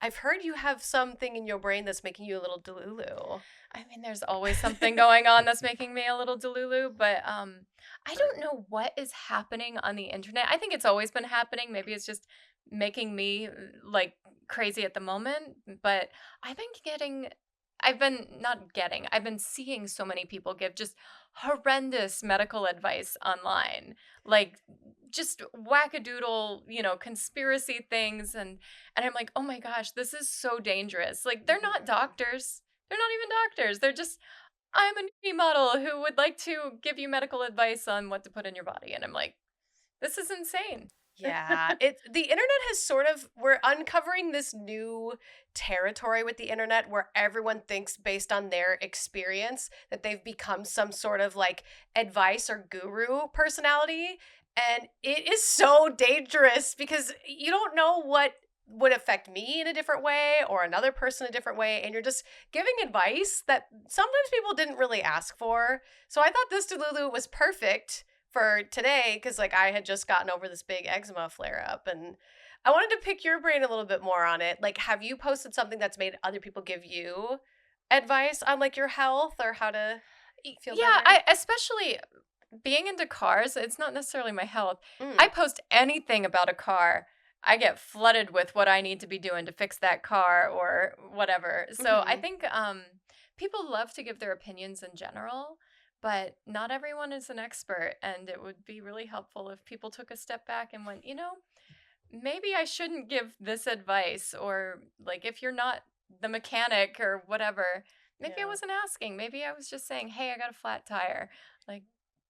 I've heard you have something in your brain that's making you a little delulu. I mean, there's always something going on that's making me a little delulu, but I don't know what is happening on the internet. I think it's always been happening. Maybe it's just making me like crazy at the moment, but I've been getting I've been seeing so many people give just horrendous medical advice online. Like just wackadoodle, conspiracy things and I'm like, "Oh my gosh, this is so dangerous." Like they're not doctors. They're not even doctors. They're just, I'm a newbie model who would like to give you medical advice on what to put in your body. And I'm like, this is insane. Yeah, the internet has sort of, we're uncovering this new territory with the internet where everyone thinks based on their experience that they've become some sort of like advice or guru personality. And it is so dangerous because you don't know what would affect me in a different way or another person a different way. And you're just giving advice that sometimes people didn't really ask for. So I thought this Delulu was perfect for today because like I had just gotten over this big eczema flare up and I wanted to pick your brain a little bit more on it. Like, have you posted something that's made other people give you advice on like your health or how to feel Yeah, better? I especially being into cars, it's not necessarily my health. Mm. I post anything about a car, I get flooded with what I need to be doing to fix that car or whatever. So I Mm-hmm. think people love to give their opinions in general, but not everyone is an expert. And it would be really helpful if people took a step back and went, maybe I shouldn't give this advice. Or like, if you're not the mechanic or whatever, maybe I Yeah. wasn't asking. Maybe I was just saying, hey, I got a flat tire. Like,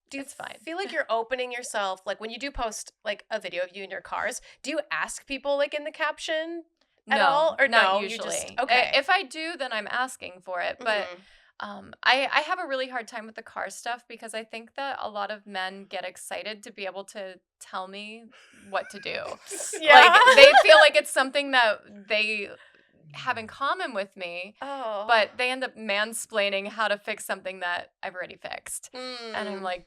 Do you it's fine. feel like you're opening yourself, like when you do post like a video of you in your cars, do you ask people like in the caption at No, all? Or not no, you just, usually. okay. If I do, then I'm asking for it. But Mm-hmm. I have a really hard time with the car stuff because I think that a lot of men get excited to be able to tell me what to do. Like Yeah. they feel like it's something that they have in common with me, Oh. but they end up mansplaining how to fix something that I've already fixed. And I'm Mm. like,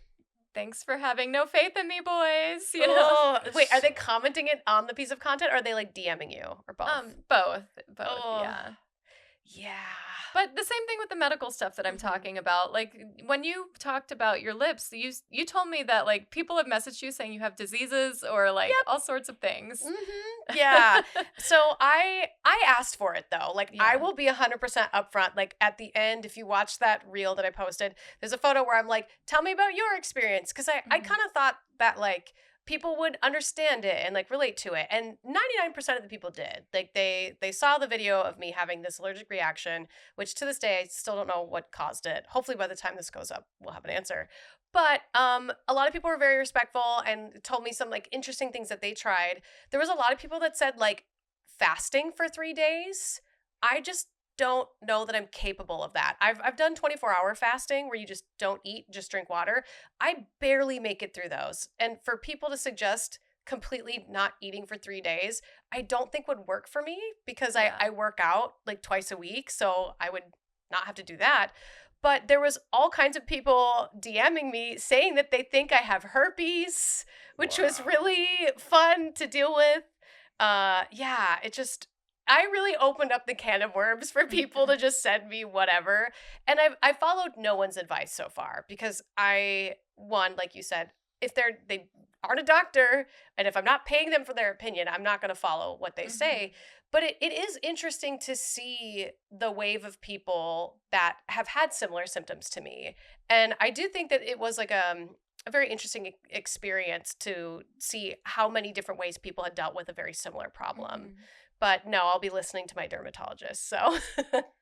thanks for having no faith in me, boys, Oh, wait, are they commenting it on the piece of content or are they like DMing you or both? Both, Oh, yeah. yeah. But the same thing with the medical stuff that I'm Mm-hmm. talking about. Like when you talked about your lips, you told me that like people have messaged you saying you have diseases or like Yep. all sorts of things. Yeah. So I asked for it though. Like I Yeah. will be 100% upfront. Like at the end, if you watch that reel that I posted, there's a photo where I'm like, tell me about your experience. Cause I Mhm. kind of thought that like people would understand it and like relate to it. And 99% of the people did. Like they saw the video of me having this allergic reaction, which to this day I still don't know what caused it. Hopefully by the time this goes up, we'll have an answer. But a lot of people were very respectful and told me some like interesting things that they tried. There was a lot of people that said like fasting for 3 days. I just don't know that I'm capable of that. I've done 24-hour fasting where you just don't eat, just drink water. I barely make it through those. And for people to suggest completely not eating for 3 days, I don't think would work for me because Yeah. I work out like twice a week. So I would not have to do that. But there was all kinds of people DMing me saying that they think I have herpes, which was Wow. really fun to deal with. Yeah, it just, I really opened up the can of worms for people to just send me whatever. And I followed no one's advice so far because one, like you said, if they aren't a doctor and if I'm not paying them for their opinion, I'm not going to follow what they say. Mhm. But it is interesting to see the wave of people that have had similar symptoms to me. And I do think that it was like a very interesting experience to see how many different ways people had dealt with a very similar problem. Mhm. But no, I'll be listening to my dermatologist. So,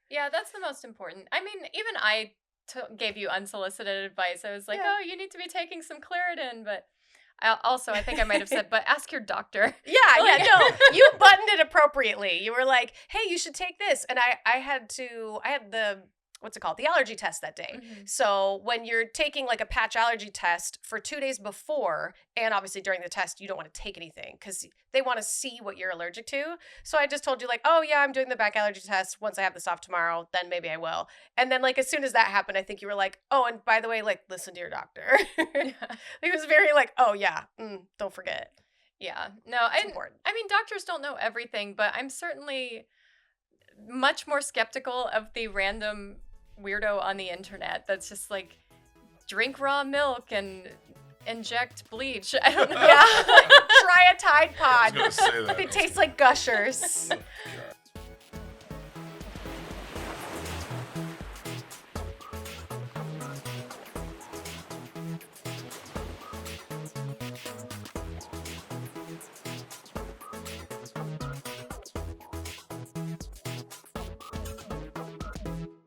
Yeah, that's the most important. I mean, even I gave you unsolicited advice. I was like, yeah. "Oh, you need to be taking some Claritin," but I think I might have said, "But ask your doctor." Yeah, Like, no, you buttoned it appropriately. You were like, "Hey, you should take this," and I had the what's it called, the allergy test that day. mhm. So when you're taking like a patch allergy test for 2 days before, and obviously during the test, you don't want to take anything because they want to see what you're allergic to. So I just told you like, "Oh yeah, I'm doing the back allergy test. Once I have this off tomorrow, then maybe I will." And then like as soon as that happened, I think you were like, "Oh, and by the way, like listen to your doctor." He was very like, "Oh yeah, don't forget." Yeah. No, It's and important. I mean doctors don't know everything, but I'm certainly much more skeptical of the random weirdo on the internet that's just like, drink raw milk and inject bleach. I don't know. Yeah. Try a Tide I was Pod. gonna say that. It tastes like Gushers. God.